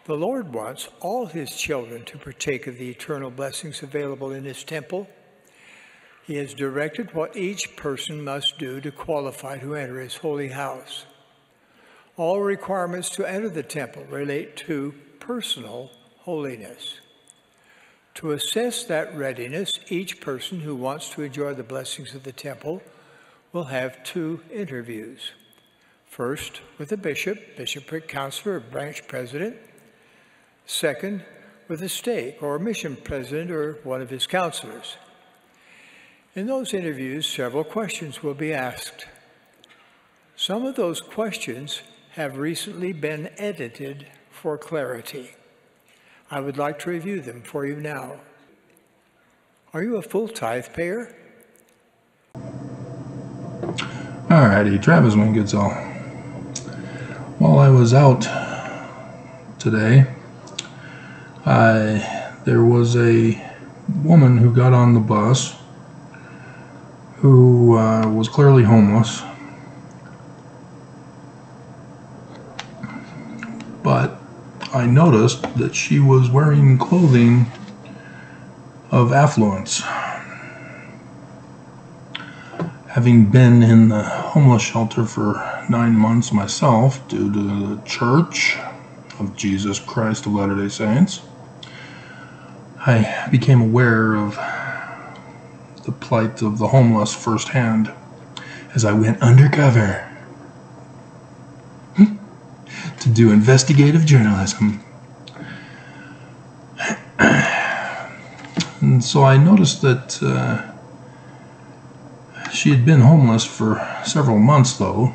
The Lord wants all his children to partake of the eternal blessings available in his temple. He has directed what each person must do to qualify to enter his holy house. All requirements to enter the temple relate to personal holiness. To assess that readiness, each person who wants to enjoy the blessings of the temple will have 2 interviews. First, with a bishop, bishopric counselor, or branch president. Second, with a stake or mission president or one of his counselors. In those interviews, several questions will be asked. Some of those questions have recently been edited for clarity. I would like to review them for you now. Are you a full tithe payer? Alrighty, Travis Winketzel. While I was out today, there was a woman who got on the bus who was clearly homeless, but I noticed that she was wearing clothing of affluence. Having been in the homeless shelter for 9 months myself due to the Church of Jesus Christ of Latter-day Saints, I became aware of the plight of the homeless firsthand as I went undercover to do investigative journalism. And so I noticed that she had been homeless for several months, though,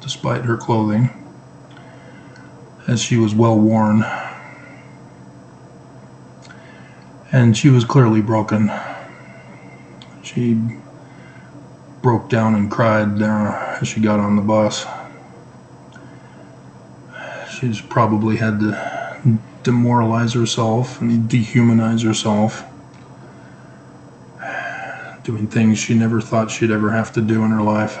despite her clothing, as she was well worn. And she was clearly broken. She broke down and cried as she got on the bus. She's probably had to demoralize herself and dehumanize herself, doing things she never thought she'd ever have to do in her life.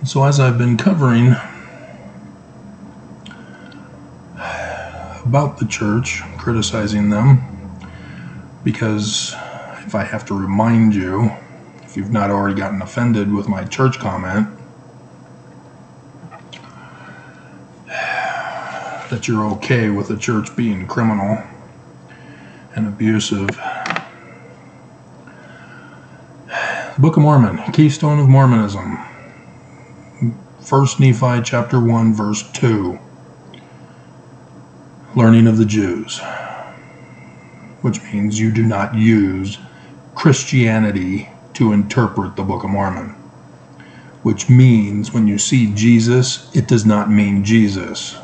So as I've been covering about the church, criticizing them, because if I have to remind you, if you've not already gotten offended with my church comment, that you're okay with the church being criminal and abusive. Book of Mormon, keystone of Mormonism. 1 Nephi chapter 1 verse 2. Learning of the Jews, which means you do not use Christianity to interpret the Book of Mormon, which means when you see Jesus, it does not mean Jesus.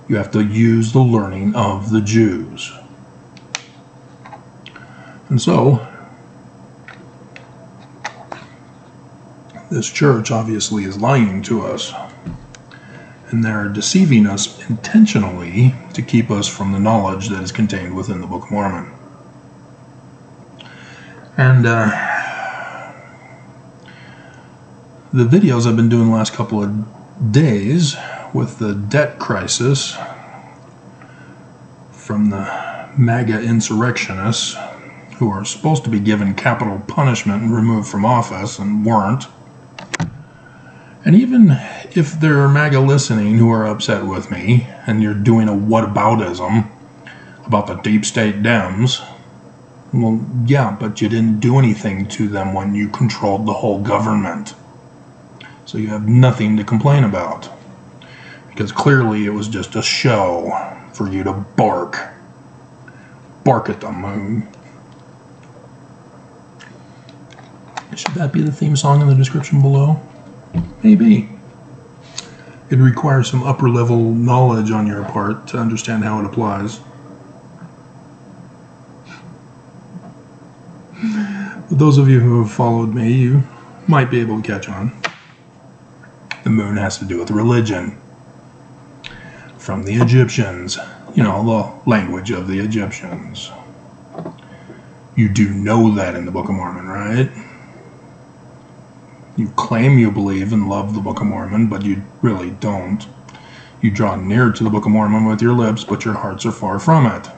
You have to use the learning of the Jews. And so, this church obviously is lying to us. And they're deceiving us intentionally to keep us from the knowledge that is contained within the Book of Mormon. And the videos I've been doing the last couple of days with the debt crisis from the MAGA insurrectionists who are supposed to be given capital punishment and removed from office and weren't. And even if there are MAGA listening who are upset with me and you're doing a whataboutism about the deep state Dems, well, yeah, but you didn't do anything to them when you controlled the whole government. So you have nothing to complain about. Because clearly it was just a show for you to bark. Bark at them. Should that be the theme song in the description below? Maybe. It requires some upper level knowledge on your part to understand how it applies. But those of you who have followed me, you might be able to catch on. The moon has to do with religion. From the Egyptians. You know, the language of the Egyptians. You do know that in the Book of Mormon, right? You claim you believe and love the Book of Mormon, but you really don't. You draw near to the Book of Mormon with your lips, but your hearts are far from it.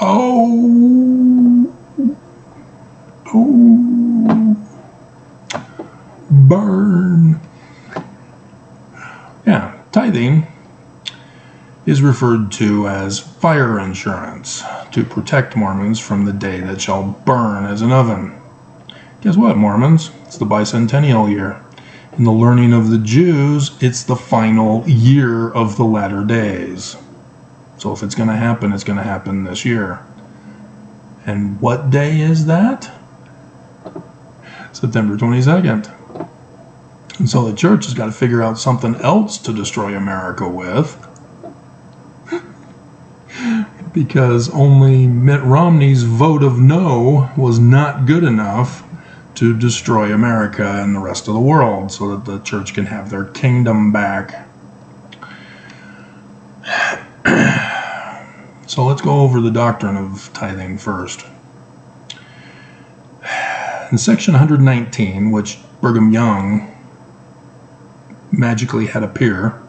Oh, burn. Yeah, tithing is referred to as fire insurance to protect Mormons from the day that shall burn as an oven. Guess what, Mormons? It's the bicentennial year. In the learning of the Jews, it's the final year of the latter days. So if it's going to happen, it's going to happen this year. And what day is that? September 22nd. And so the church has got to figure out something else to destroy America with. Because only Mitt Romney's vote of no was not good enough to destroy America and the rest of the world so that the church can have their kingdom back. So let's go over the doctrine of tithing first. In section 119, which Brigham Young magically had appear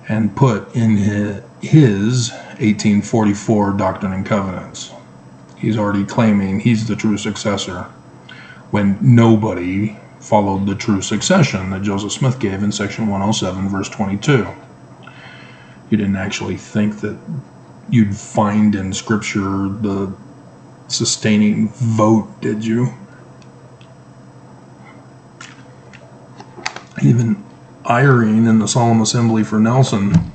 and put in his 1844 Doctrine and Covenants, he's already claiming he's the true successor when nobody followed the true succession that Joseph Smith gave in section 107, verse 22. You didn't actually think that you'd find in Scripture the sustaining vote, did you? Even Irene in the Solemn Assembly for Nelson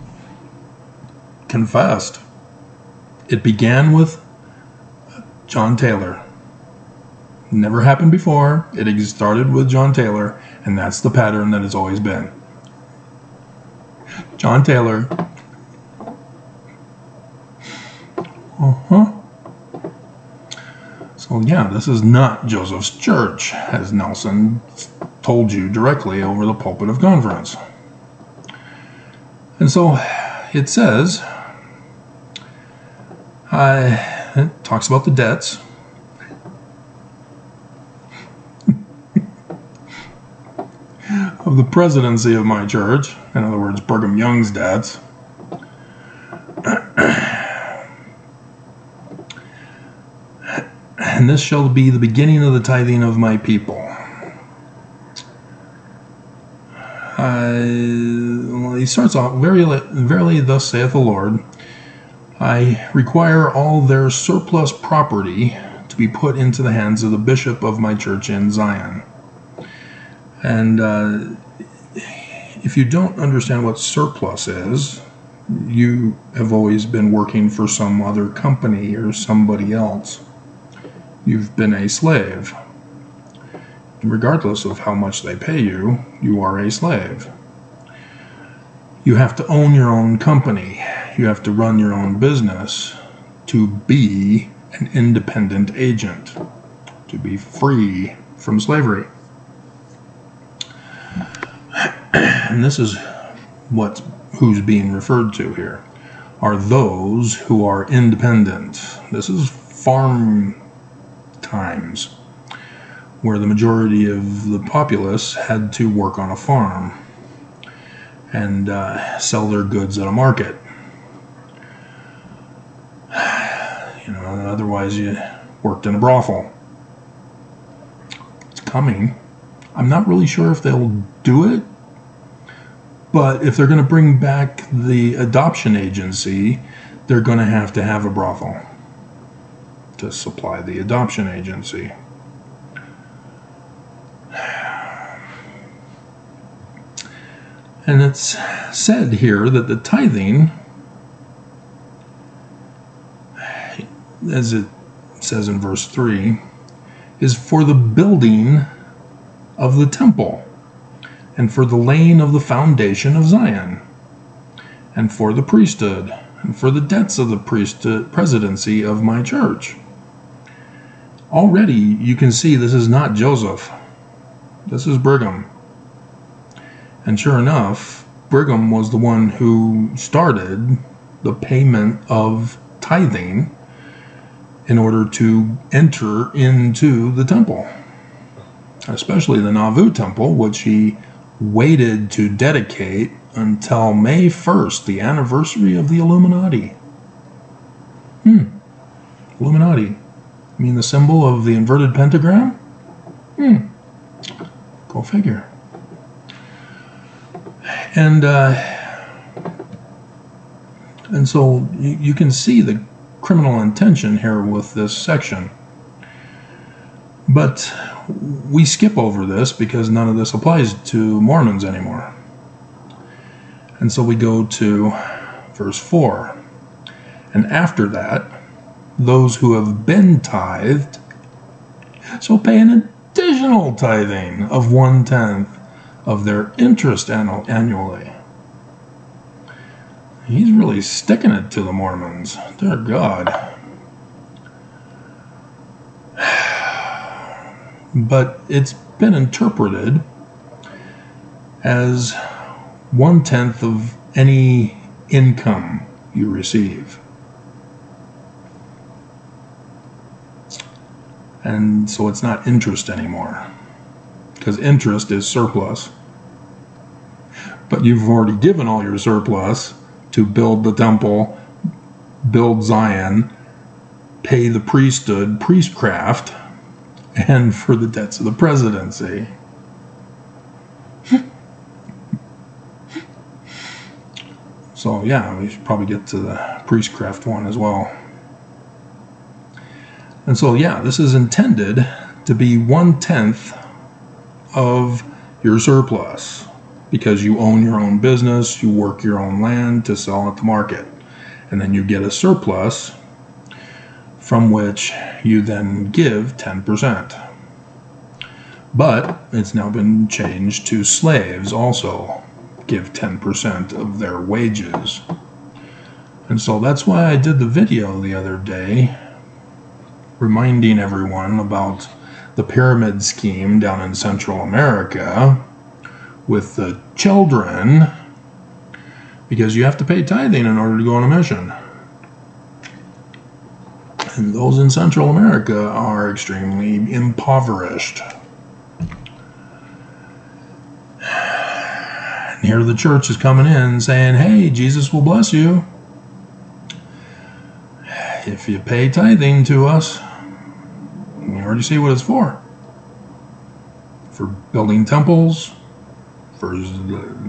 confessed. It began with John Taylor. Never happened before. It started with John Taylor, and that's the pattern that it's always been. John Taylor. So yeah, this is not Joseph's church, as Nelson told you directly over the pulpit of conference. And so it says, it talks about the debts. Of the presidency of my church, in other words, Brigham Young's debts. And this shall be the beginning of the tithing of my people. He starts off, verily thus saith the Lord, I require all their surplus property to be put into the hands of the bishop of my church in Zion. And if you don't understand what surplus is, you have always been working for some other company or somebody else. You've been a slave. Regardless of how much they pay you, you are a slave. You have to own your own company. You have to run your own business to be an independent agent, to be free from slavery. And this is who's being referred to here, are those who are independent. This is farm times, where the majority of the populace had to work on a farm and sell their goods at a market. Otherwise you worked in a brothel. It's coming. I'm not really sure if they'll do it, but if they're going to bring back the adoption agency, they're going to have a brothel to supply the adoption agency. And it's said here that the tithing, as it says in verse 3, is for the building of the temple, and for the laying of the foundation of Zion, and for the priesthood, and for the debts of the presidency of my church. Already you can see this is not Joseph. This is Brigham. And sure enough, Brigham was the one who started the payment of tithing in order to enter into the temple. especially the Nauvoo temple, which he waited to dedicate until May 1st, the anniversary of the Illuminati. Illuminati. You mean the symbol of the inverted pentagram? Go figure. And so you can see the criminal intention here with this section. But we skip over this because none of this applies to Mormons anymore. And so we go to verse 4. And after that, those who have been tithed shall pay an additional tithing of 1/10 of their interest annually. He's really sticking it to the Mormons. Dear God. But it's been interpreted as 1/10 of any income you receive. And so it's not interest anymore, because interest is surplus. But you've already given all your surplus to build the temple, build Zion, pay the priesthood, priestcraft, and for the debts of the presidency. So yeah, we should probably get to the priestcraft one as well. And so yeah, this is intended to be 1/10 of your surplus, because you own your own business, you work your own land to sell at the market, and then you get a surplus from which you then give 10%. But it's now been changed to slaves also give 10% of their wages. And so that's why I did the video the other day reminding everyone about the pyramid scheme down in Central America with the children, because you have to pay tithing in order to go on a mission. And those in Central America are extremely impoverished. And here the church is coming in saying, hey, Jesus will bless you if you pay tithing to us. You already see what it's for. For building temples, for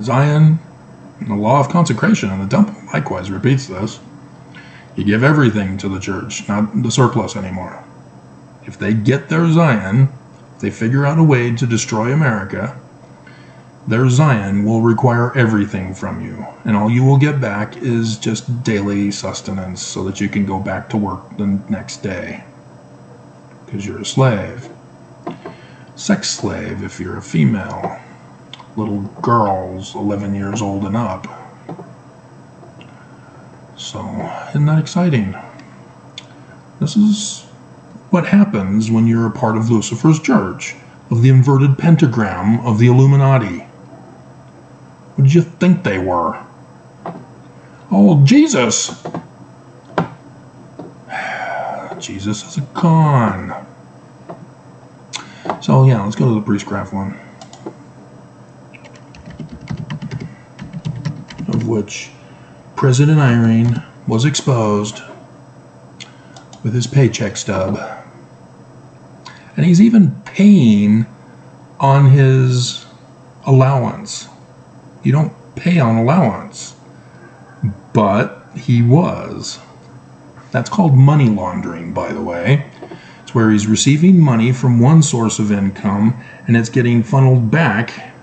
Zion, and the law of consecration in the temple likewise repeats this. You give everything to the church, not the surplus anymore. If they get their Zion, if they figure out a way to destroy America, their Zion will require everything from you. And all you will get back is just daily sustenance so that you can go back to work the next day. Because you're a slave. Sex slave if you're a female. Little girls 11 years old and up. So, isn't that exciting? This is what happens when you're a part of Lucifer's church, of the inverted pentagram of the Illuminati. What did you think they were? Oh, Jesus! Jesus is a con. So yeah, let's go to the priestcraft one. Of which President Irene was exposed with his paycheck stub. And he's even paying on his allowance. You don't pay on allowance. But he was. That's called money laundering, by the way. It's where he's receiving money from one source of income and it's getting funneled back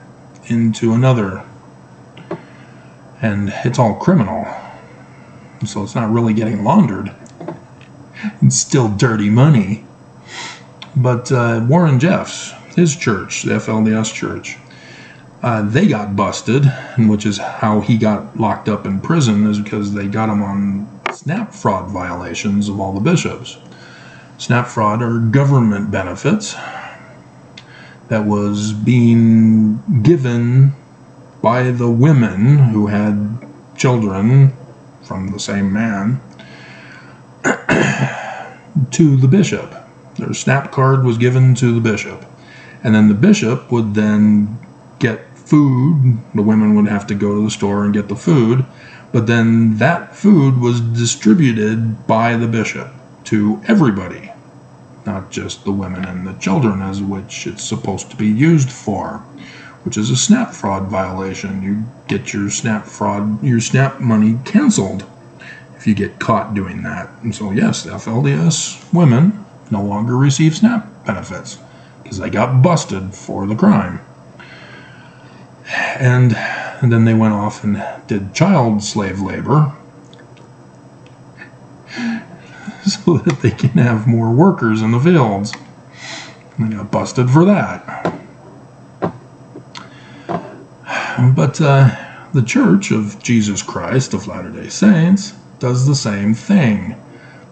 into another. And it's all criminal. So it's not really getting laundered. It's still dirty money. But Warren Jeffs, his church, the LDS church, they got busted, which is how he got locked up in prison, is because they got him on snap fraud violations of all the bishops. Snap fraud are government benefits that was being given by the women who had children from the same man to the bishop. Their snap card was given to the bishop. And then the bishop would then get food. The women would have to go to the store and get the food. But then that food was distributed by the bishop to everybody, not just the women and the children, as which it's supposed to be used for, which is a SNAP fraud violation. You get your SNAP money canceled if you get caught doing that. And so yes, FLDS women no longer receive SNAP benefits because they got busted for the crime. And then they went off and did child slave labor so that they can have more workers in the fields. And they got busted for that. But the Church of Jesus Christ of Latter-day Saints does the same thing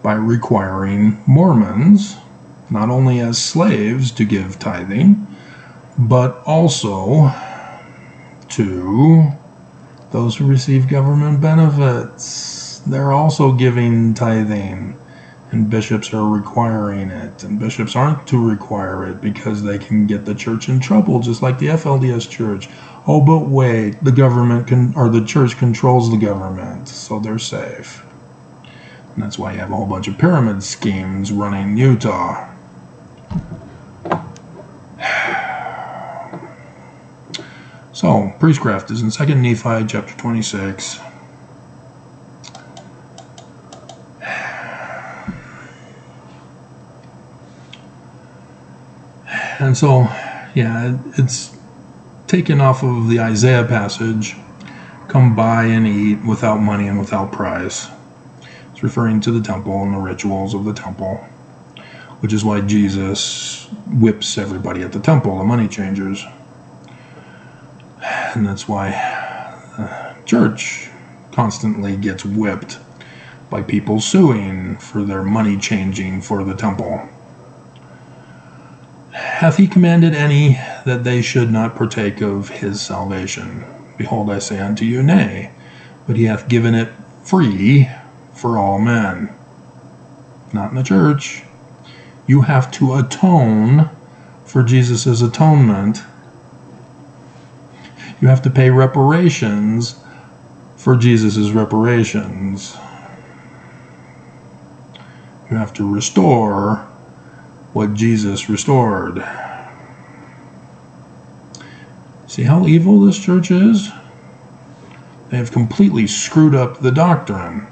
by requiring Mormons, not only as slaves to give tithing, but also to those who receive government benefits. They're also giving tithing, and bishops are requiring it. And bishops aren't to require it because they can get the church in trouble, just like the FLDS church. Oh, but wait, the government or the church controls the government, so they're safe. And that's why you have a whole bunch of pyramid schemes running Utah. So, priestcraft is in 2 Nephi chapter 26. And so, yeah, it's taken off of the Isaiah passage, come buy and eat without money and without price. It's referring to the temple and the rituals of the temple, which is why Jesus whips everybody at the temple, the money changers. And that's why the church constantly gets whipped by people suing for their money changing for the temple. Hath he commanded any that they should not partake of his salvation? Behold, I say unto you, nay, but he hath given it free for all men. Not in the church. You have to atone for Jesus' atonement. You have to pay reparations for Jesus' reparations. You have to restore what Jesus restored. See how evil this church is? They have completely screwed up the doctrine.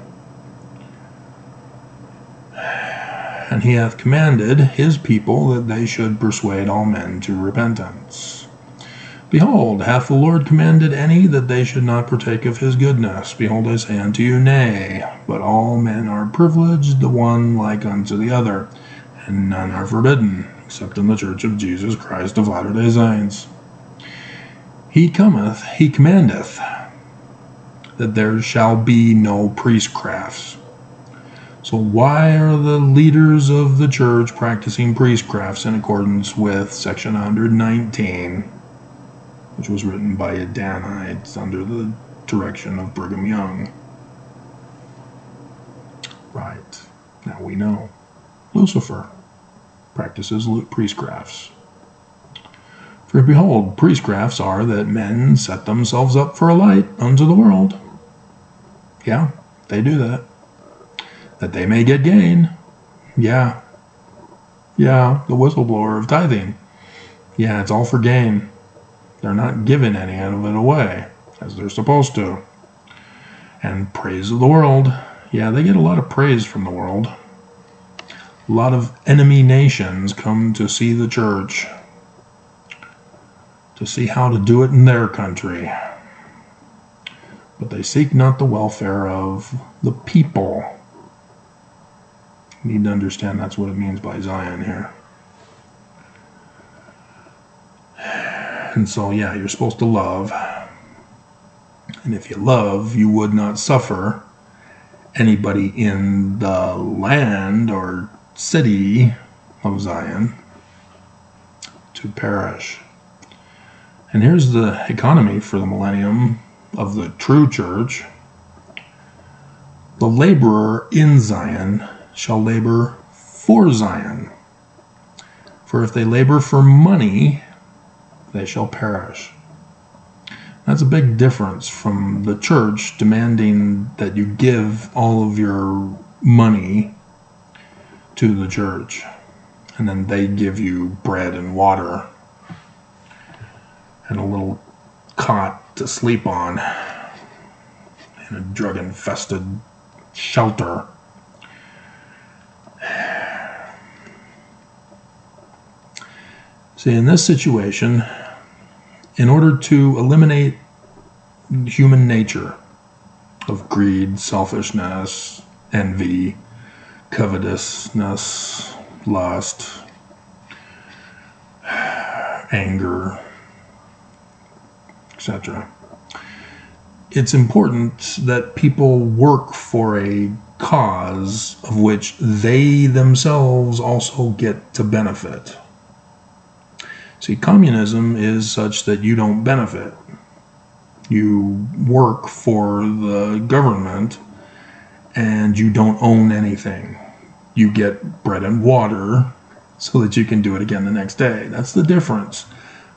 And he hath commanded his people that they should persuade all men to repentance. Behold, hath the Lord commanded any that they should not partake of his goodness? Behold, I say unto you, nay, but all men are privileged, the one like unto the other, and none are forbidden, except in the Church of Jesus Christ of Latter-day Saints. He commandeth, that there shall be no priestcrafts. So why are the leaders of the church practicing priestcrafts in accordance with section 119, which was written by a Danite under the direction of Brigham Young? Right, now we know. Lucifer practices priestcrafts. For behold, priestcrafts are that men set themselves up for a light unto the world. Yeah, they do that. That they may get gain. Yeah, the whistleblower of tithing. Yeah, it's all for gain. They're not giving any of it away, as they're supposed to. And praise of the world. Yeah, they get a lot of praise from the world. A lot of enemy nations come to see the church, to see how to do it in their country. But they seek not the welfare of the people. You need to understand that's what it means by Zion here. And so, yeah, you're supposed to love. And if you love, you would not suffer anybody in the land or city of Zion to perish. And here's the economy for the millennium of the true church. The laborer in Zion shall labor for Zion. For if they labor for money, they shall perish. That's a big difference from the church demanding that you give all of your money to the church, and then they give you bread and water and a little cot to sleep on in a drug-infested shelter. See, in this situation, in order to eliminate human nature of greed, selfishness, envy, covetousness, lust, anger, etc., it's important that people work for a cause of which they themselves also get to benefit. See, communism is such that you don't benefit. You work for the government and you don't own anything. You get bread and water so that you can do it again the next day. That's the difference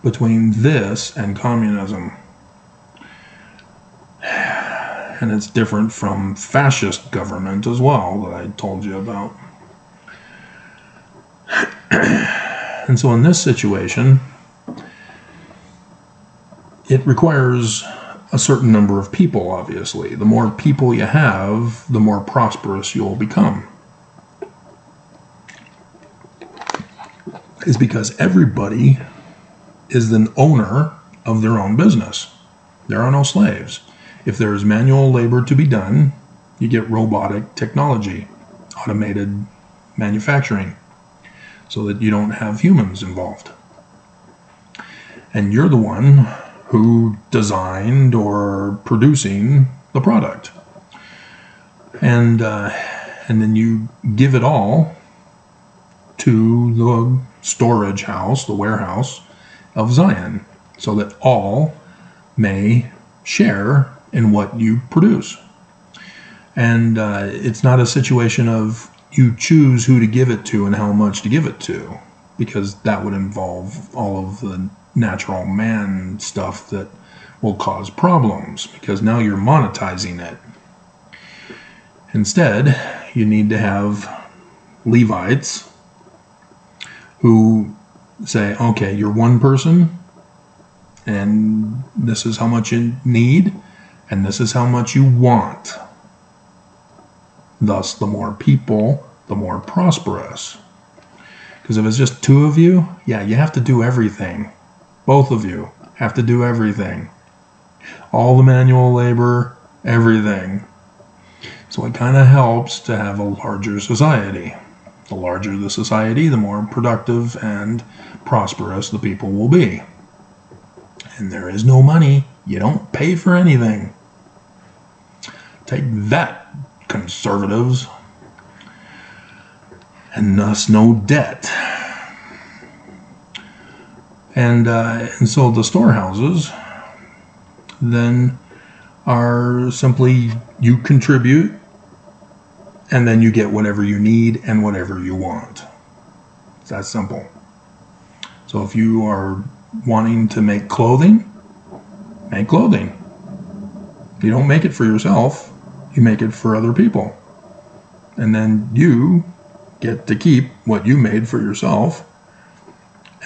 between this and communism. And it's different from fascist government as well that I told you about. And so in this situation, it requires a certain number of people, obviously. The more people you have, the more prosperous you'll become. It's because everybody is an owner of their own business. There are no slaves. If there is manual labor to be done, you get robotic technology, automated manufacturing, so that you don't have humans involved. And you're the one who designed or producing the product. And then you give it all to the storage house, the warehouse of Zion, so that all may share in what you produce. And it's not a situation of you choose who to give it to and how much to give it to, because that would involve all of the natural man stuff that will cause problems, because now you're monetizing it. Instead, you need to have Levites who say, okay, you're one person, and this is how much you need, and this is how much you want. Thus, the more people, the more prosperous. Because if it's just two of you, yeah, you have to do everything. Both of you have to do everything. All the manual labor, everything. So it kind of helps to have a larger society. The larger the society, the more productive and prosperous the people will be. And there is no money. You don't pay for anything. Take that, conservatives. And thus no debt. And so the storehouses then are simply you contribute, and then you get whatever you need and whatever you want. It's that simple. So if you are wanting to make clothing, make clothing. You don't make it for yourself, you make it for other people. And then you get to keep what you made for yourself,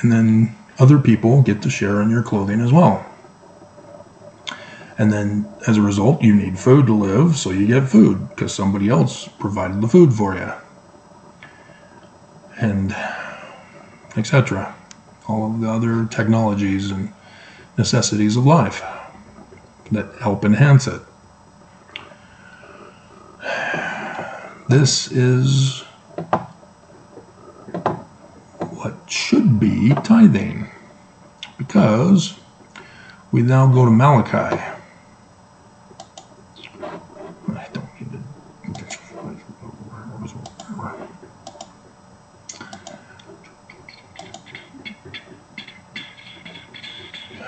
and then other people get to share in your clothing as well. And then as a result, you need food to live, so you get food because somebody else provided the food for you. And etc. All of the other technologies and necessities of life that help enhance it. This is what should be tithing, because we now go to Malachi. I don't need to.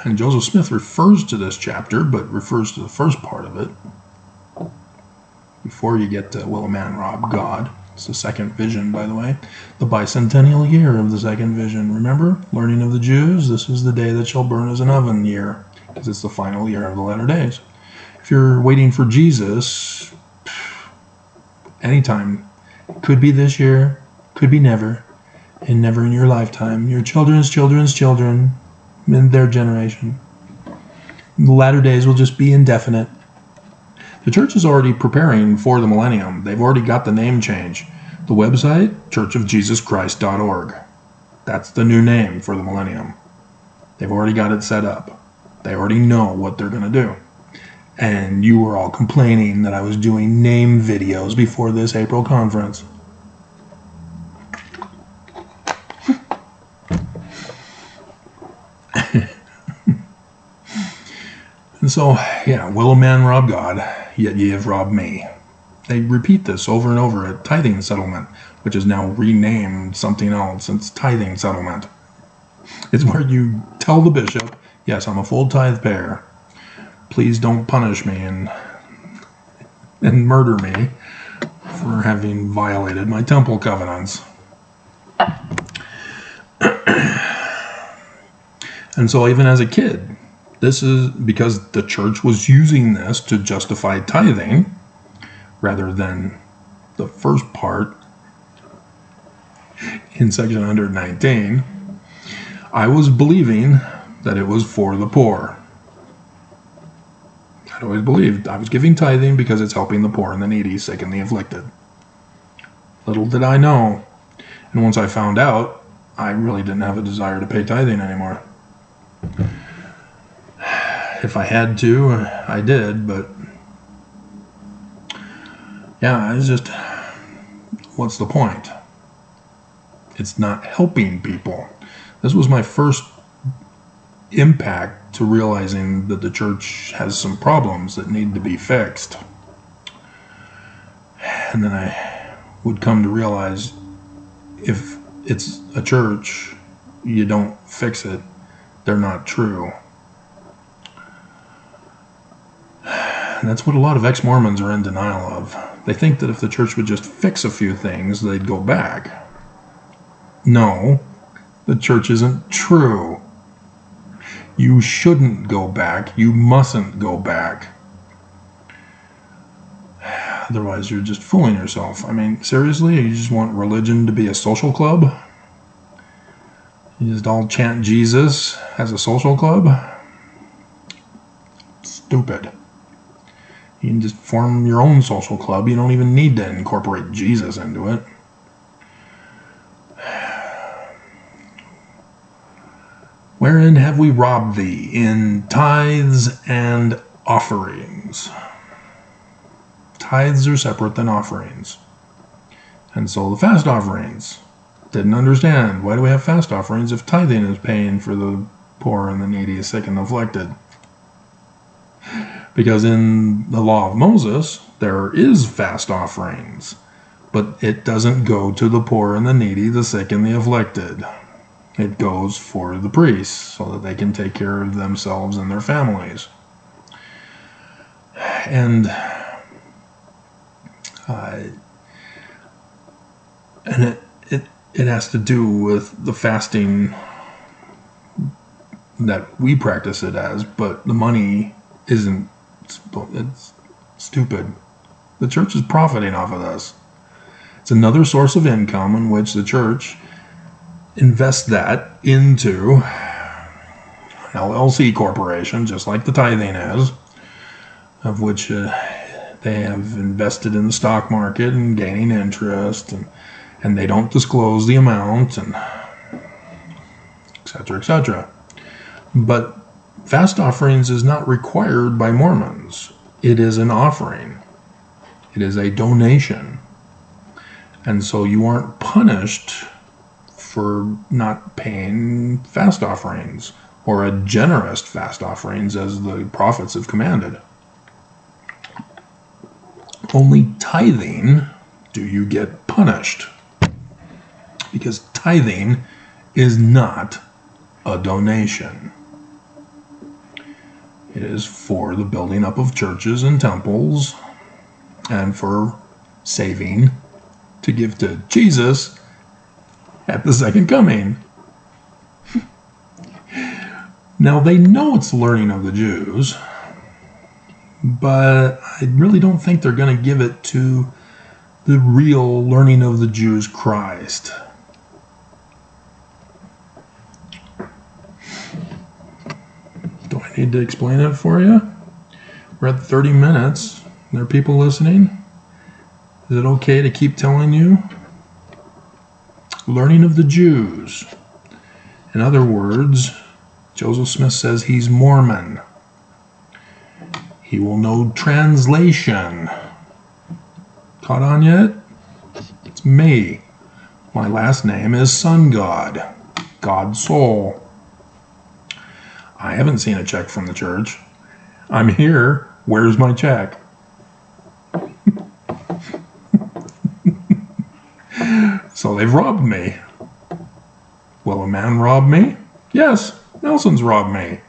And Joseph Smith refers to this chapter, but refers to the first part of it before you get to will a man rob God. It's the second vision, by the way. The bicentennial year of the second vision. Remember? Learning of the Jews, this is the day that shall burn as an oven year, because it's the final year of the latter days. If you're waiting for Jesus, anytime. Could be this year, could be never, and never in your lifetime. Your children's children's children, in their generation. The latter days will just be indefinite. The church is already preparing for the millennium. They've already got the name change. The website, churchofjesuschrist.org. That's the new name for the millennium. They've already got it set up. They already know what they're going to do. And you were all complaining that I was doing name videos before this April conference. And so, yeah, will a man rob God? Yet ye have robbed me. They repeat this over and over at Tithing Settlement, which is now renamed something else. It's Tithing Settlement. It's where you tell the bishop, yes, I'm a full tithe payer. Please don't punish me and murder me for having violated my temple covenants. And so even as a kid, this is because the church was using this to justify tithing rather than the first part in section 119. I was believing that it was for the poor. I'd always believed I was giving tithing because it's helping the poor and the needy, sick and the afflicted. Little did I know. And once I found out, I really didn't have a desire to pay tithing anymore. If I had to, I did, but yeah, it's just, what's the point? It's not helping people. This was my first impact to realizing that the church has some problems that need to be fixed. And then I would come to realize if it's a church, you don't fix it, they're not true. And that's what a lot of ex-Mormons are in denial of. They think that if the church would just fix a few things, they'd go back. No, the church isn't true. You shouldn't go back. You mustn't go back. Otherwise, you're just fooling yourself. I mean, seriously, you just want religion to be a social club? You just all chant Jesus as a social club? Stupid. You can just form your own social club. You don't even need to incorporate Jesus into it. Wherein have we robbed thee? In tithes and offerings. Tithes are separate than offerings. And so the fast offerings. Didn't understand. Why do we have fast offerings if tithing is paying for the poor and the needy, sick and afflicted? Because in the law of Moses, there is fast offerings, but it doesn't go to the poor and the needy, the sick and the afflicted. It goes for the priests so that they can take care of themselves and their families. And it has to do with the fasting that we practice it as, but the money isn't. It's stupid. The church is profiting off of this. It's another source of income in which the church invests that into an LLC corporation, just like the tithing is, of which they have invested in the stock market and gaining interest, and they don't disclose the amount, and etc., etc. But fast offerings is not required by Mormons. It is an offering. It is a donation. And so you aren't punished for not paying fast offerings or a generous fast offerings as the prophets have commanded. Only tithing do you get punished, because tithing is not a donation. It is for the building up of churches and temples and for saving to give to Jesus at the second coming. Now, they know it's learning of the Jews, but I really don't think they're going to give it to the real learning of the Jews Christ. Do I need to explain it for you? We're at 30 minutes. There are people listening. Is it okay to keep telling you? Learning of the Jews. In other words, Joseph Smith says he's Mormon. He will know translation. Caught on yet? It's me. My last name is Sun God. God Soul. I haven't seen a check from the church. I'm here. Where's my check? So they've robbed me. Will a man rob me? Yes, Nelson's robbed me.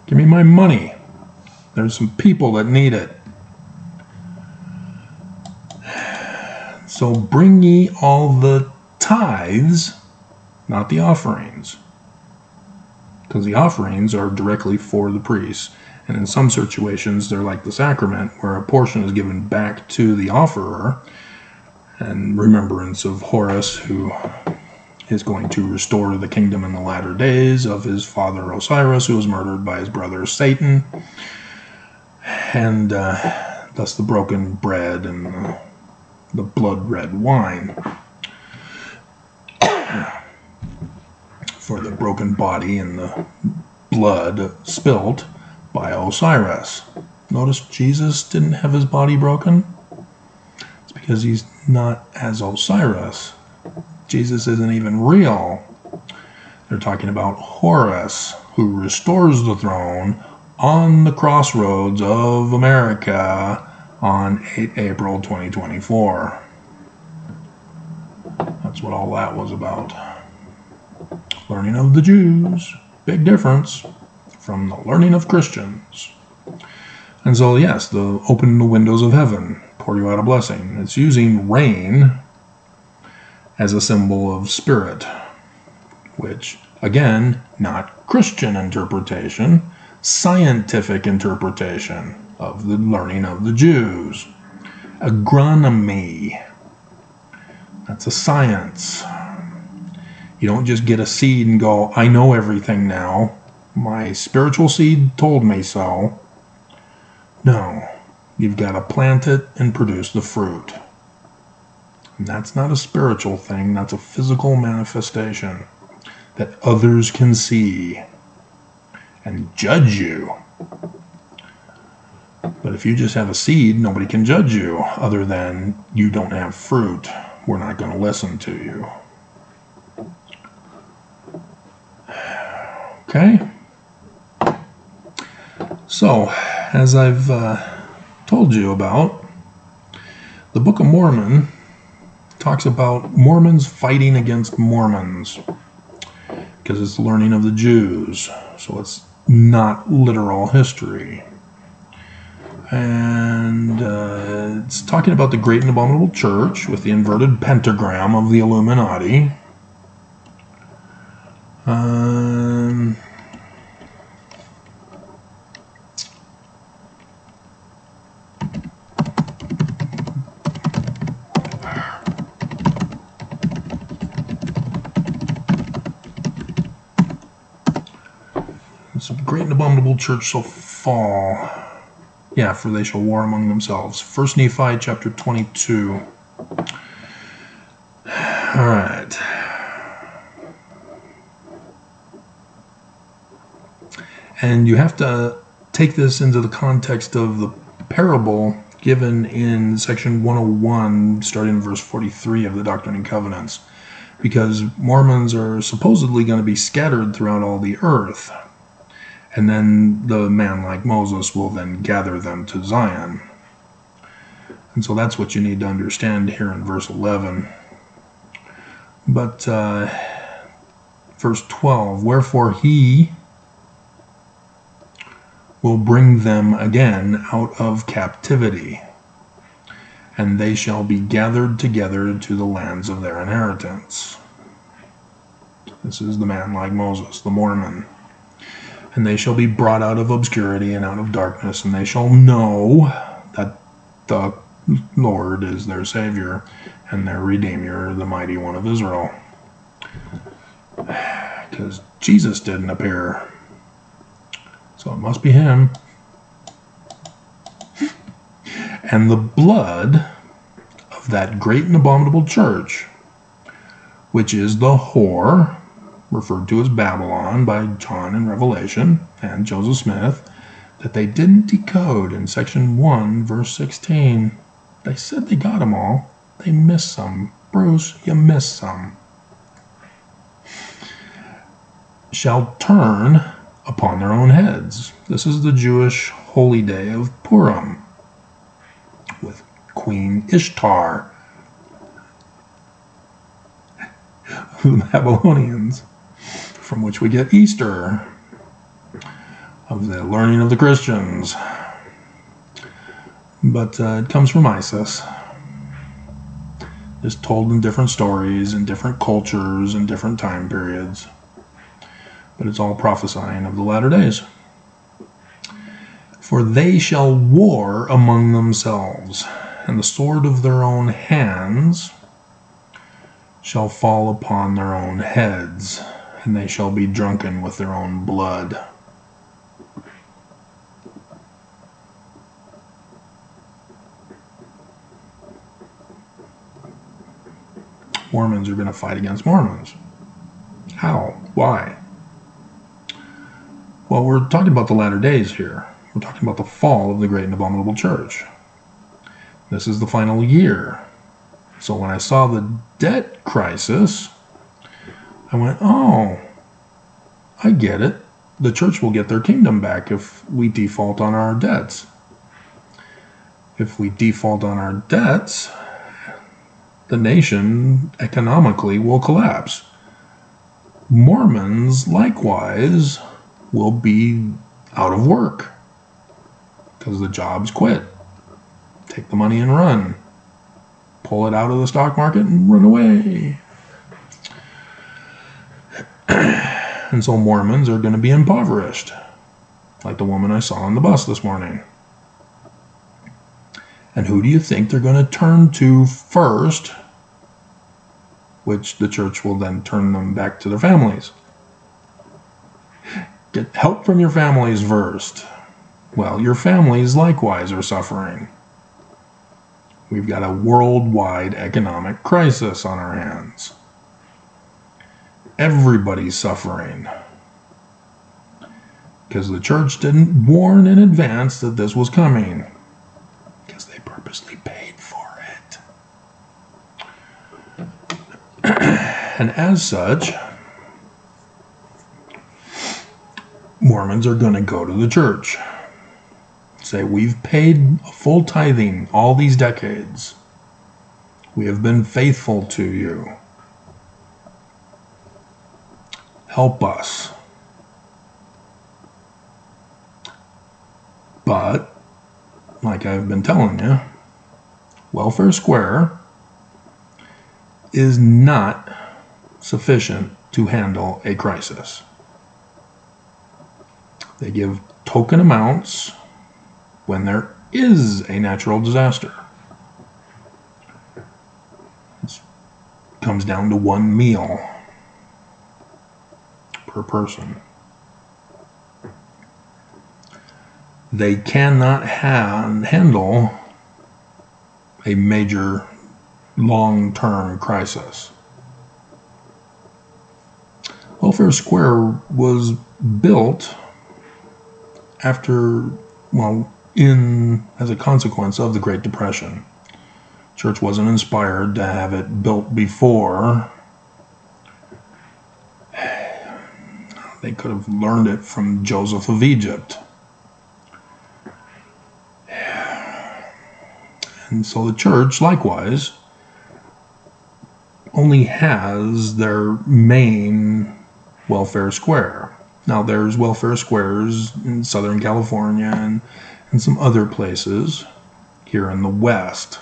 Give me my money. There's some people that need it. So bring ye all the tithes, not the offerings. Because the offerings are directly for the priests. And in some situations, they're like the sacrament, where a portion is given back to the offerer in remembrance of Horus, who is going to restore the kingdom in the latter days of his father Osiris, who was murdered by his brother Satan. And thus the broken bread and the blood-red wine for the broken body and the blood spilt by Osiris. Notice Jesus didn't have his body broken. It's because he's not as Osiris. Jesus isn't even real. They're talking about Horus, who restores the throne on the crossroads of America on 8 April 2024. That's what all that was about. Learning of the Jews. Big difference from the learning of Christians. And so, yes, the open the windows of heaven, pour you out a blessing. It's using rain as a symbol of spirit, which, again, not Christian interpretation, scientific interpretation of the learning of the Jews. Agronomy. That's a science. You don't just get a seed and go, I know everything now. My spiritual seed told me so. No. You've got to plant it and produce the fruit. And that's not a spiritual thing. That's a physical manifestation that others can see and judge you. But if you just have a seed, nobody can judge you other than you don't have fruit. We're not going to listen to you. Okay? So, as I've told you about, the Book of Mormon talks about Mormons fighting against Mormons because it's learning of the Jews. So it's not literal history. And it's talking about the great and abominable church with the inverted pentagram of the Illuminati. It's a great and abominable church shall fall. Yeah, for they shall war among themselves. 1 Nephi chapter 22. All right. And you have to take this into the context of the parable given in section 101, starting in verse 43 of the Doctrine and Covenants, because Mormons are supposedly going to be scattered throughout all the earth. And then the man like Moses will then gather them to Zion. And so that's what you need to understand here in verse 11. But verse 12, wherefore he will bring them again out of captivity, and they shall be gathered together to the lands of their inheritance. This is the man like Moses, the Mormon. And they shall be brought out of obscurity and out of darkness, and they shall know that the Lord is their Savior and their Redeemer, the Mighty One of Israel. Because Jesus didn't appear, so it must be him. And the blood of that great and abominable church, which is the whore, referred to as Babylon by John in Revelation and Joseph Smith, that they didn't decode in section 1, verse 16. They said they got them all. They missed some. Bruce, you missed some. Shall turn upon their own heads. This is the Jewish holy day of Purim, with Queen Ishtar, the Babylonians, from which we get Easter, of the learning of the Christians. But it comes from Isis. It's told in different stories, in different cultures, in different time periods. But it's all prophesying of the latter days. For they shall war among themselves, and the sword of their own hands shall fall upon their own heads, and they shall be drunken with their own blood. Mormons are going to fight against Mormons. How? Why? Well, we're talking about the latter days here. We're talking about the fall of the great and abominable church. This is the final year. So when I saw the debt crisis, I went, oh, I get it. The church will get their kingdom back if we default on our debts. If we default on our debts, the nation economically will collapse. Mormons, likewise, will be out of work because the jobs quit. Take the money and run. Pull it out of the stock market and run away. And so Mormons are going to be impoverished, like the woman I saw on the bus this morning. And who do you think they're going to turn to first, which the church will then turn them back to their families? Get help from your families first. Well, your families likewise are suffering. We've got a worldwide economic crisis on our hands. Everybody's suffering because the church didn't warn in advance that this was coming, because they purposely paid for it. And as such, Mormons are going to go to the church, say, we've paid full tithing all these decades. We have been faithful to you. Help us. But, like I've been telling you, welfare square is not sufficient to handle a crisis. They give token amounts when there is a natural disaster. It comes down to one meal per person. They cannot handle a major long-term crisis. Welfare Square was built after, as a consequence of the Great Depression. Church wasn't inspired to have it built before. They could have learned it from Joseph of Egypt. And so the church, likewise, only has their main welfare square. Now, there's welfare squares in Southern California and some other places here in the West.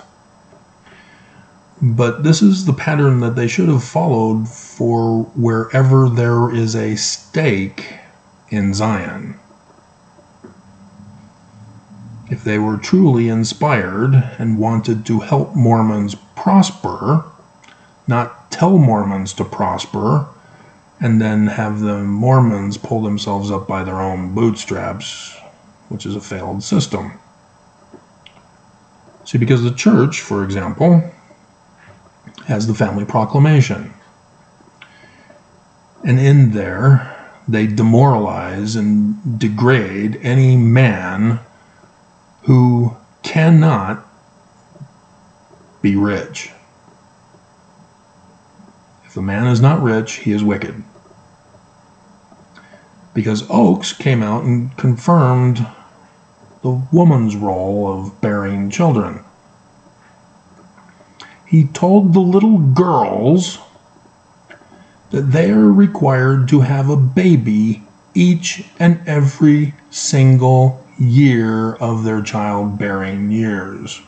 But this is the pattern that they should have followed for wherever there is a stake in Zion. If they were truly inspired and wanted to help Mormons prosper, not tell Mormons to prosper, and then have the Mormons pull themselves up by their own bootstraps, which is a failed system. See, because the church, for example, has the family proclamation. And in there, they demoralize and degrade any man who cannot be rich. If a man is not rich, he is wicked. Because Oakes came out and confirmed the woman's role of bearing children. He told the little girls that they are required to have a baby each and every single year of their childbearing years.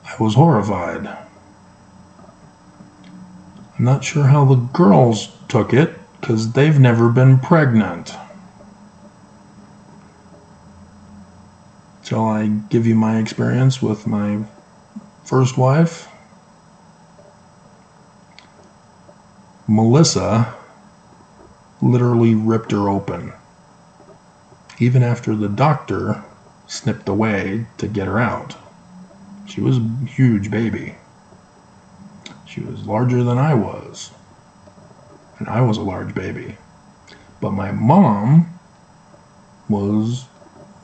I was horrified. I'm not sure how the girls took it, because they've never been pregnant. Shall I give you my experience with my first wife? Melissa literally ripped her open, even after the doctor snipped away to get her out. She was a huge baby. She was larger than I was, and I was a large baby. But my mom was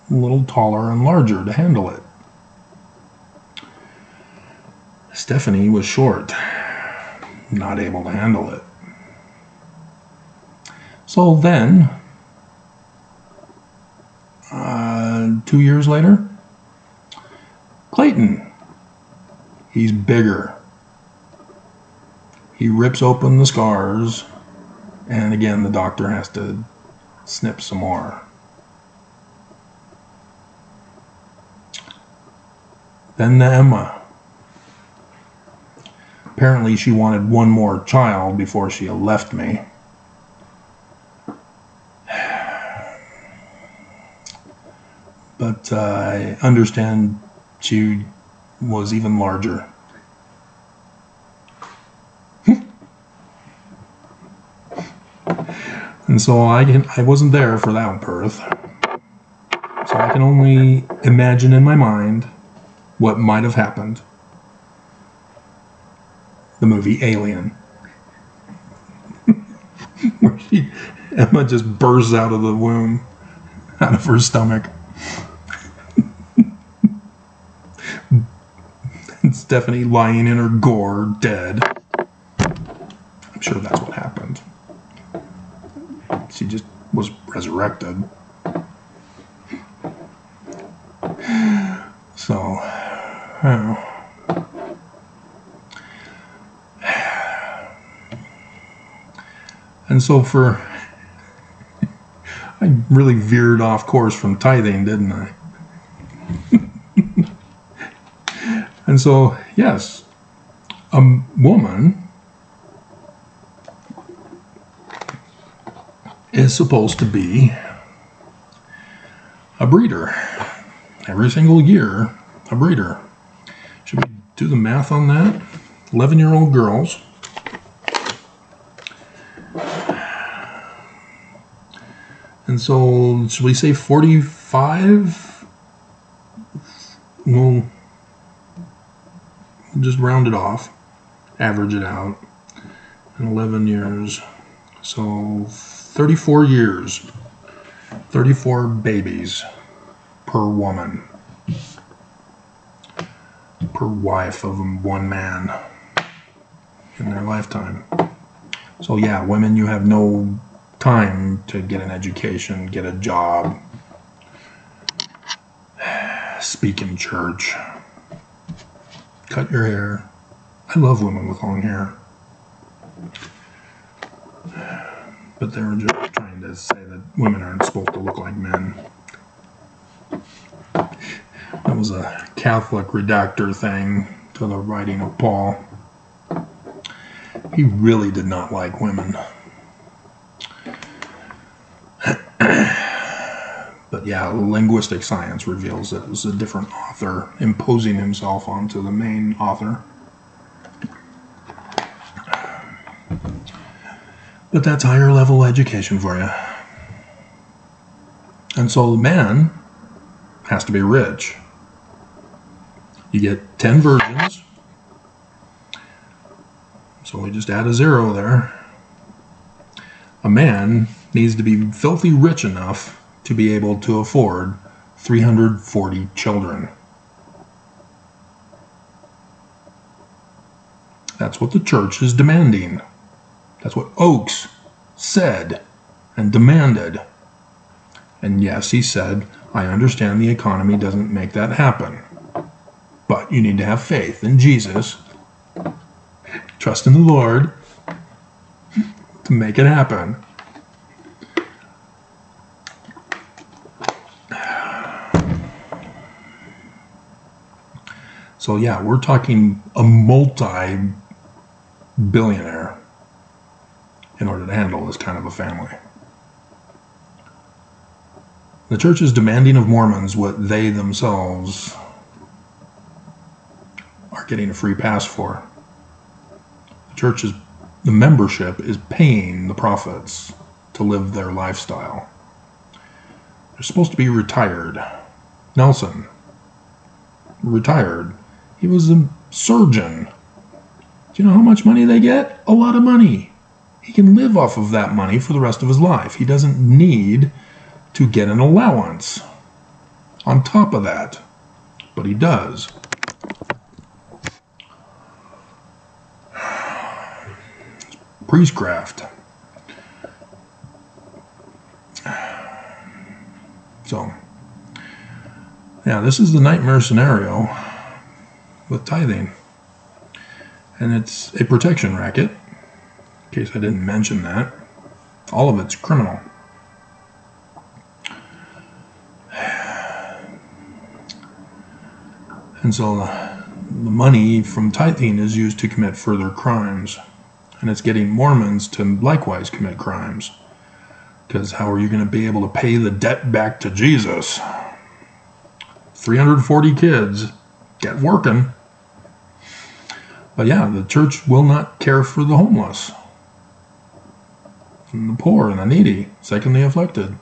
a little taller and larger to handle it. Stephanie was short, not able to handle it. So then, 2 years later, Clayton, he's bigger. He rips open the scars, and again the doctor has to snip some more. Then the Emma. Apparently she wanted one more child before she left me. But I understand she was even larger. And so I wasn't there for that birth. So I can only imagine in my mind what might have happened. The movie Alien. Where Emma just bursts out of the womb, out of her stomach. And Stephanie lying in her gore, dead. I'm sure that's what happened. She just was resurrected. So, and so I really veered off course from tithing, didn't I? And so, yes, a woman is supposed to be a breeder. Every single year, a breeder. Should we do the math on that? 11-year-old girls. And so, should we say 45? We'll just round it off, average it out, in 11 years. So 34 years, 34 babies per woman, per wife of one man in their lifetime. So yeah, women, you have no time to get an education, get a job, speak in church, cut your hair. I love women with long hair. But they were just trying to say that women aren't supposed to look like men. That was a Catholic redactor thing to to the writing of Paul. He really did not like women. But yeah, linguistic science reveals that it was a different author imposing himself onto the main author. But that's higher level education for you. And so the man has to be rich. You get 10 virgins. So we just add a 0 there. A man needs to be filthy rich enough to be able to afford 340 children. That's what the church is demanding. That's what Oakes said and demanded. And yes, he said, I understand the economy doesn't make that happen. But you need to have faith in Jesus. Trust in the Lord to make it happen. So yeah, we're talking a multi-billionaire in order to handle this kind of a family. The church is demanding of Mormons what they themselves are getting a free pass for. The membership is paying the prophets to live their lifestyle. They're supposed to be retired. Nelson, retired. He was a surgeon. Do you know how much money they get? A lot of money. He can live off of that money for the rest of his life. He doesn't need to get an allowance on top of that. But he does. Priestcraft. So, yeah, this is the nightmare scenario with tithing. And it's a protection racket, in case I didn't mention that. All of it's criminal. And so the money from tithing is used to commit further crimes. And it's getting Mormons to likewise commit crimes. Because how are you going to be able to pay the debt back to Jesus? 340 kids, get working. But yeah, the church will not care for the homeless, and the poor and the needy, sick and the afflicted.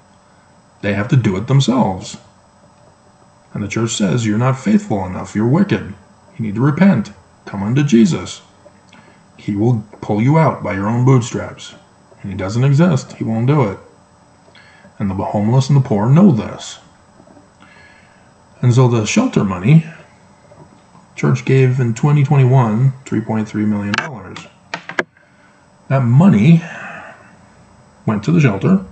They have to do it themselves. And the church says, you're not faithful enough, you're wicked. You need to repent. Come unto Jesus. He will pull you out by your own bootstraps. And he doesn't exist. He won't do it. And the homeless and the poor know this. And so the shelter money, church gave in 2021 $3.3 million. That money went to the shelter,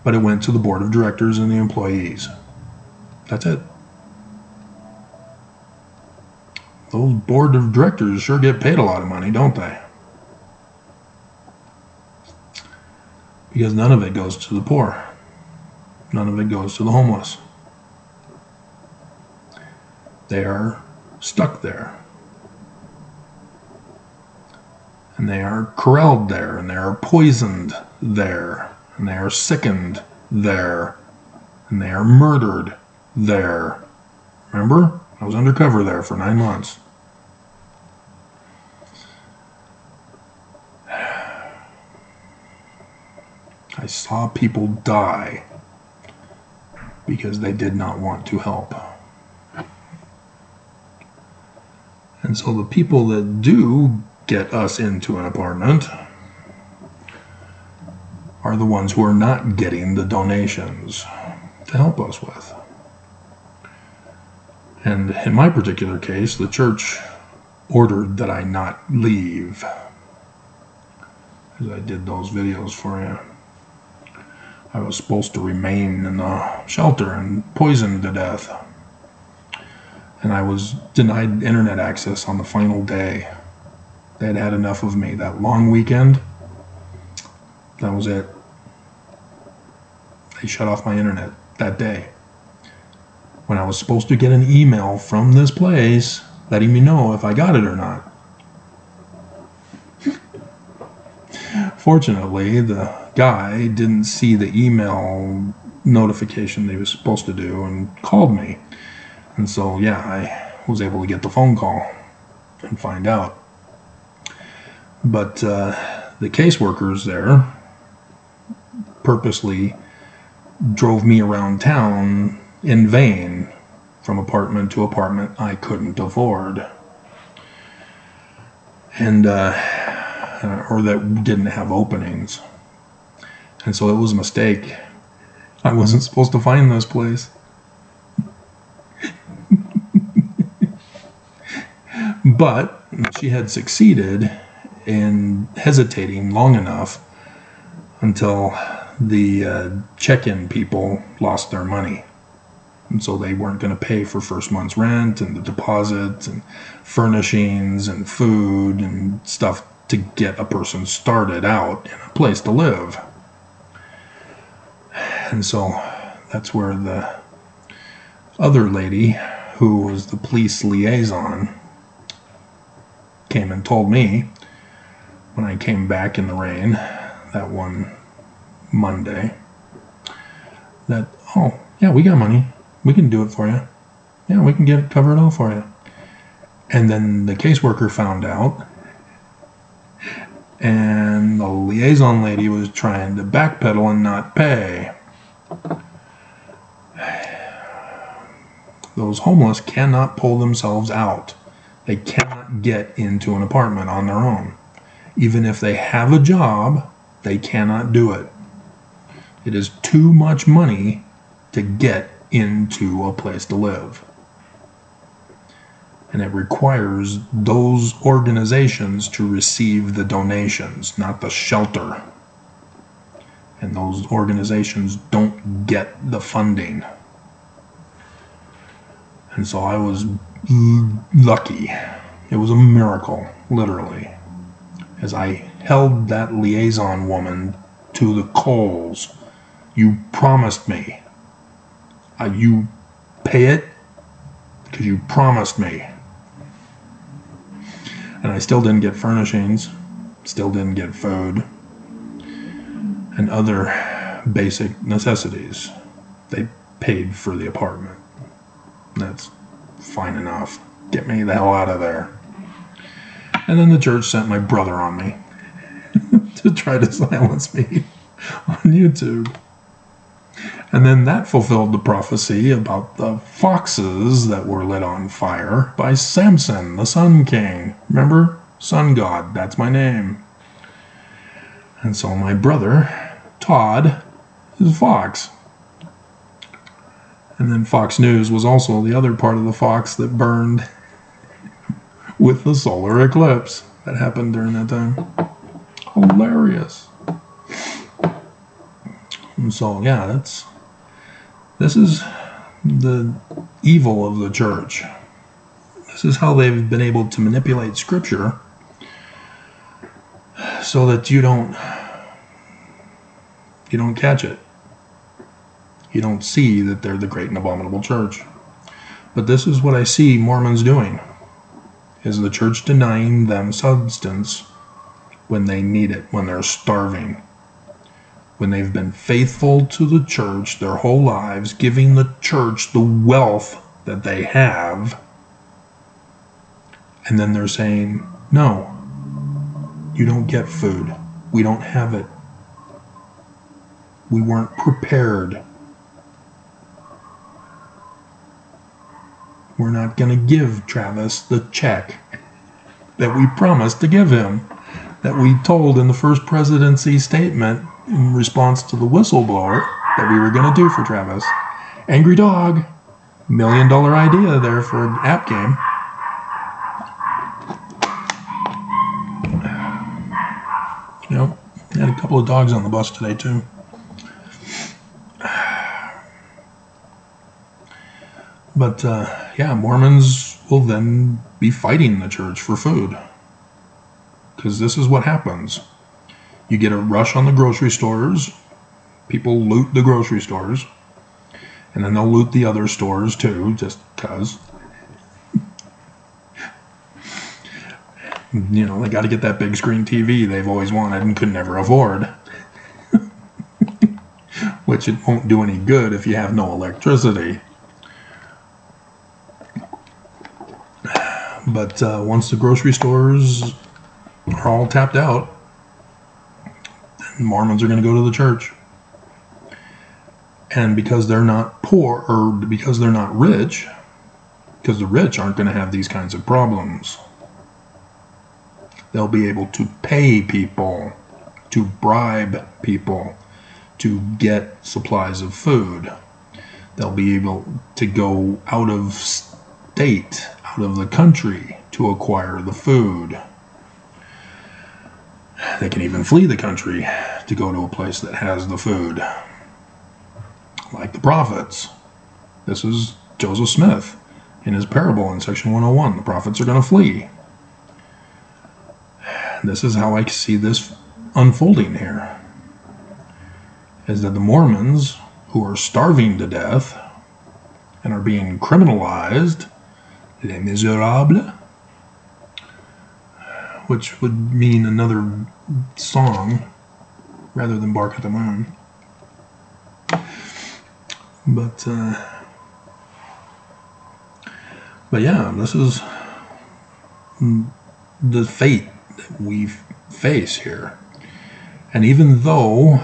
but it went to the board of directors and the employees. That's it. Those board of directors sure get paid a lot of money, don't they? Because none of it goes to the poor. None of it goes to the homeless. They are stuck there. And they are corralled there, and they are poisoned there, and they are sickened there, and they are murdered there. Remember? I was undercover there for 9 months. I saw people die because they did not want to help. And so the people that do get us into an apartment are the ones who are not getting the donations to help us with. And in my particular case, the church ordered that I not leave, as I did those videos for you. I was supposed to remain in the shelter and poisoned to death. And I was denied internet access on the final day. They had had enough of me. That long weekend, that was it. They shut off my internet that day. When I was supposed to get an email from this place letting me know if I got it or not. Fortunately, the guy didn't see the email notification that he was supposed to do and called me. And so, yeah, I was able to get the phone call and find out. But the caseworkers there purposely drove me around town in vain from apartment to apartment I couldn't afford. And or that didn't have openings. And so it was a mistake. I wasn't supposed to find this place. But she had succeeded in hesitating long enough until the check-in people lost their money. And so they weren't going to pay for first month's rent and the deposits and furnishings and food and stuff to get a person started out in a place to live. And so that's where the other lady, who was the police liaison, came and told me when I came back in the rain that one Monday that, oh, yeah, we got money. We can do it for you. Yeah, we can cover it all for you. And then the caseworker found out, and the liaison lady was trying to backpedal and not pay. Those homeless cannot pull themselves out. They cannot get into an apartment on their own. Even if they have a job, they cannot do it. It is too much money to get into a place to live. And it requires those organizations to receive the donations, not the shelter. And those organizations don't get the funding. And so I was lucky. It was a miracle, literally, as I held that liaison woman to the coals. You promised me. You pay it because you promised me. And I still didn't get furnishings, still didn't get food, and other basic necessities. They paid for the apartment. That's fine enough. Get me the hell out of there. And then the church sent my brother on me to try to silence me on YouTube. And then that fulfilled the prophecy about the foxes that were lit on fire by Samson, the Sun King. Remember? Sun God, that's my name. And so my brother, Todd, is a fox. And then Fox News was also the other part of the fox that burned with the solar eclipse that happened during that time. Hilarious. And so, yeah, this is the evil of the church. This is how they've been able to manipulate Scripture so that you don't catch it. You don't see that they're the great and abominable church. But this is what I see Mormons doing, is the church denying them substance when they need it, when they're starving. When they've been faithful to the church their whole lives, giving the church the wealth that they have, and then they're saying, no, you don't get food. We don't have it. We weren't prepared. We're not going to give Travis the check that we promised to give him, that we told in the first presidency statement in response to the whistleblower that we were going to do for Travis. Angry dog. $1 million idea there for an app game. Yep. Had a couple of dogs on the bus today too. But yeah, Mormons will then be fighting the church for food. Because this is what happens. You get a rush on the grocery stores. People loot the grocery stores. And then they'll loot the other stores too, just because. You know, they got to get that big screen TV they've always wanted and could never afford. Which it won't do any good if you have no electricity. But once the grocery stores are all tapped out, then Mormons are going to go to the church. And because they're not poor, or because they're not rich, because the rich aren't going to have these kinds of problems, they'll be able to pay people, to bribe people, to get supplies of food. They'll be able to go out of state, out of the country, to acquire the food. They can even flee the country to go to a place that has the food. Like the prophets. This is Joseph Smith in his parable in section 101. The prophets are going to flee. This is how I see this unfolding here. Is that the Mormons, who are starving to death and are being criminalized, les miserables, which would mean another song rather than Bark at the Moon. But yeah, this is the fate that we face here. And even though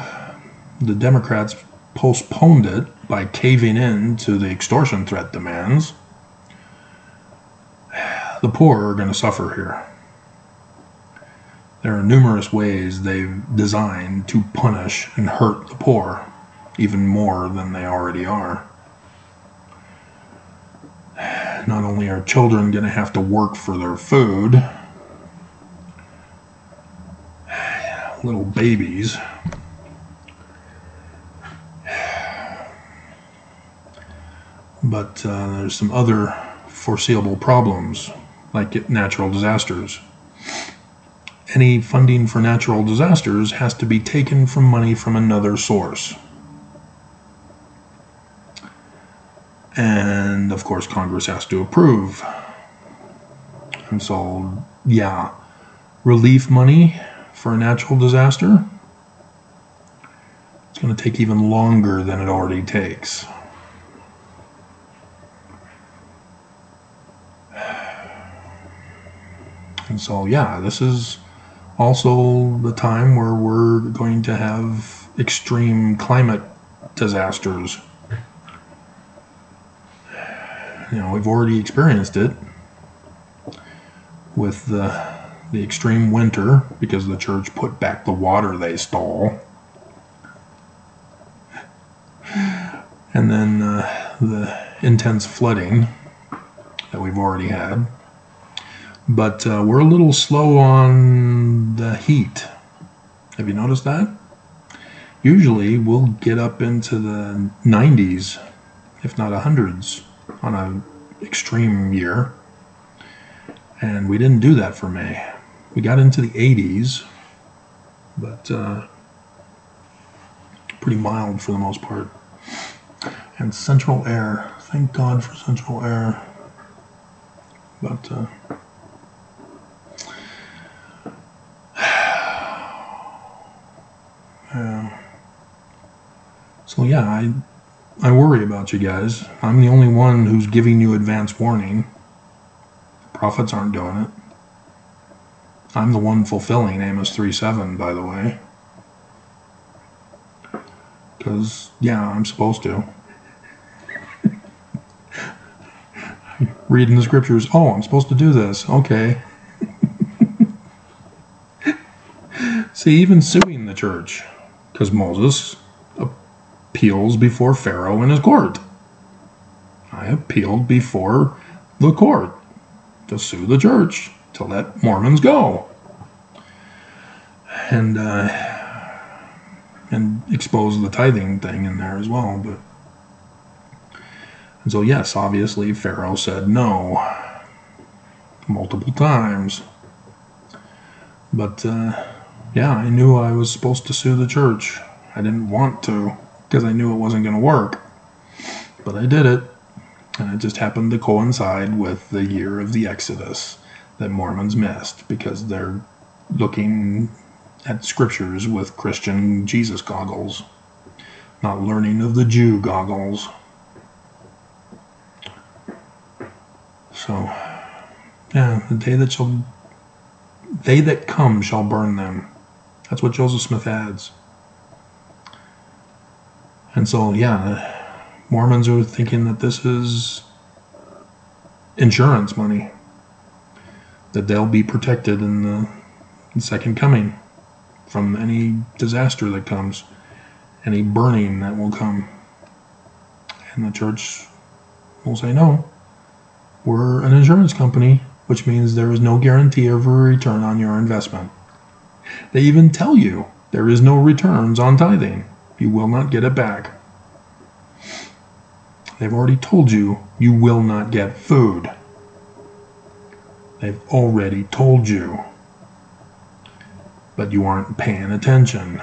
the Democrats postponed it by caving in to the extortion threat demands, the poor are going to suffer here. There are numerous ways they've designed to punish and hurt the poor, even more than they already are. Not only are children going to have to work for their food, little babies, but there's some other foreseeable problems, like natural disasters. Any funding for natural disasters has to be taken from money from another source. And, of course, Congress has to approve. And so, yeah, relief money for a natural disaster, it's going to take even longer than it already takes. And so, yeah, this is also the time where we're going to have extreme climate disasters. You know, we've already experienced it with the extreme winter because the church put back the water they stole. And then the intense flooding that we've already had. But we're a little slow on the heat. Have you noticed that? Usually we'll get up into the 90s, if not 100s, on an extreme year. And we didn't do that for May. We got into the 80s, but pretty mild for the most part. And central air. Thank God for central air. But so yeah, I worry about you guys. I'm the only one who's giving you advance warning. Prophets aren't doing it. I'm the one fulfilling Amos 3:7, by the way. Because, yeah, I'm supposed to. Reading the scriptures, oh, I'm supposed to do this. Okay. See, even suing the church. Because Moses appeals before Pharaoh in his court. I appealed before the court to sue the church to let Mormons go. And expose the tithing thing in there as well. And so yes, obviously Pharaoh said no multiple times. But yeah, I knew I was supposed to sue the church. I didn't want to because I knew it wasn't going to work. But I did it. And it just happened to coincide with the year of the Exodus. that Mormons missed because they're looking at scriptures with Christian Jesus goggles, not learning of the Jew goggles. So, yeah, the day that they that come shall burn them. That's what Joseph Smith adds. And so, yeah, Mormons are thinking that this is insurance money, that they'll be protected in the second coming from any disaster that comes, any burning that will come. And the church will say, no, we're an insurance company, which means there is no guarantee of a return on your investment. They even tell you there is no returns on tithing. You will not get it back. They've already told you you will not get food. They've already told you. But you aren't paying attention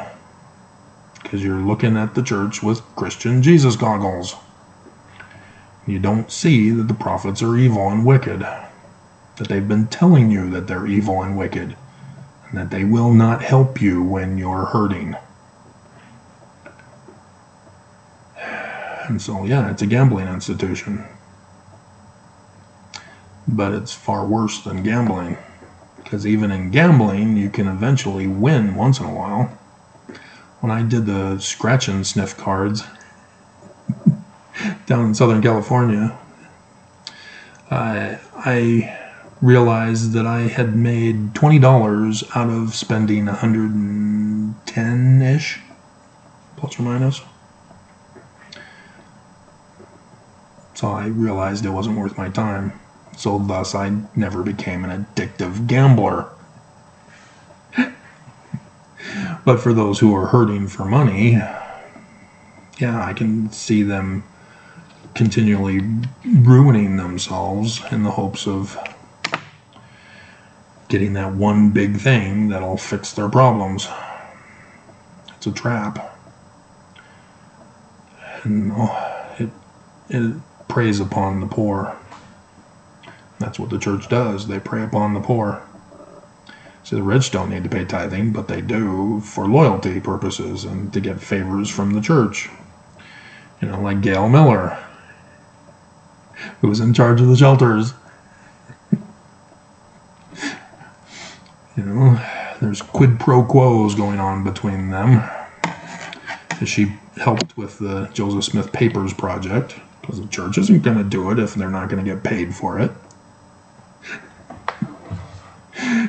because you're looking at the church with Christian Jesus goggles. You don't see that the prophets are evil and wicked, that they've been telling you that they're evil and wicked, and that they will not help you when you're hurting. And so, yeah, it's a gambling institution. But it's far worse than gambling. Because even in gambling, you can eventually win once in a while. When I did the scratch and sniff cards down in Southern California, I realized that I had made $20 out of spending 110-ish, plus or minus. So I realized it wasn't worth my time. So thus I never became an addictive gambler. But for those who are hurting for money, yeah, I can see them continually ruining themselves in the hopes of getting that one big thing that'll fix their problems. It's a trap. And it preys upon the poor. That's what the church does. They prey upon the poor. So the rich don't need to pay tithing, but they do for loyalty purposes and to get favors from the church. You know, like Gail Miller, who was in charge of the shelters. You know, there's quid pro quos going on between them. She helped with the Joseph Smith Papers project, because the church isn't going to do it if they're not going to get paid for it.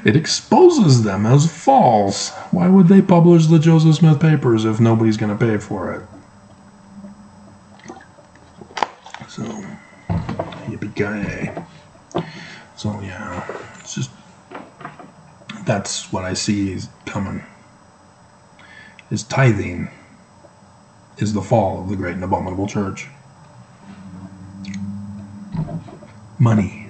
It exposes them as false. Why would they publish the Joseph Smith Papers if nobody's going to pay for it? So, yippee-ki-yay. So, yeah, it's just, that's what I see is coming. Is tithing is the fall of the great and abominable church. Money.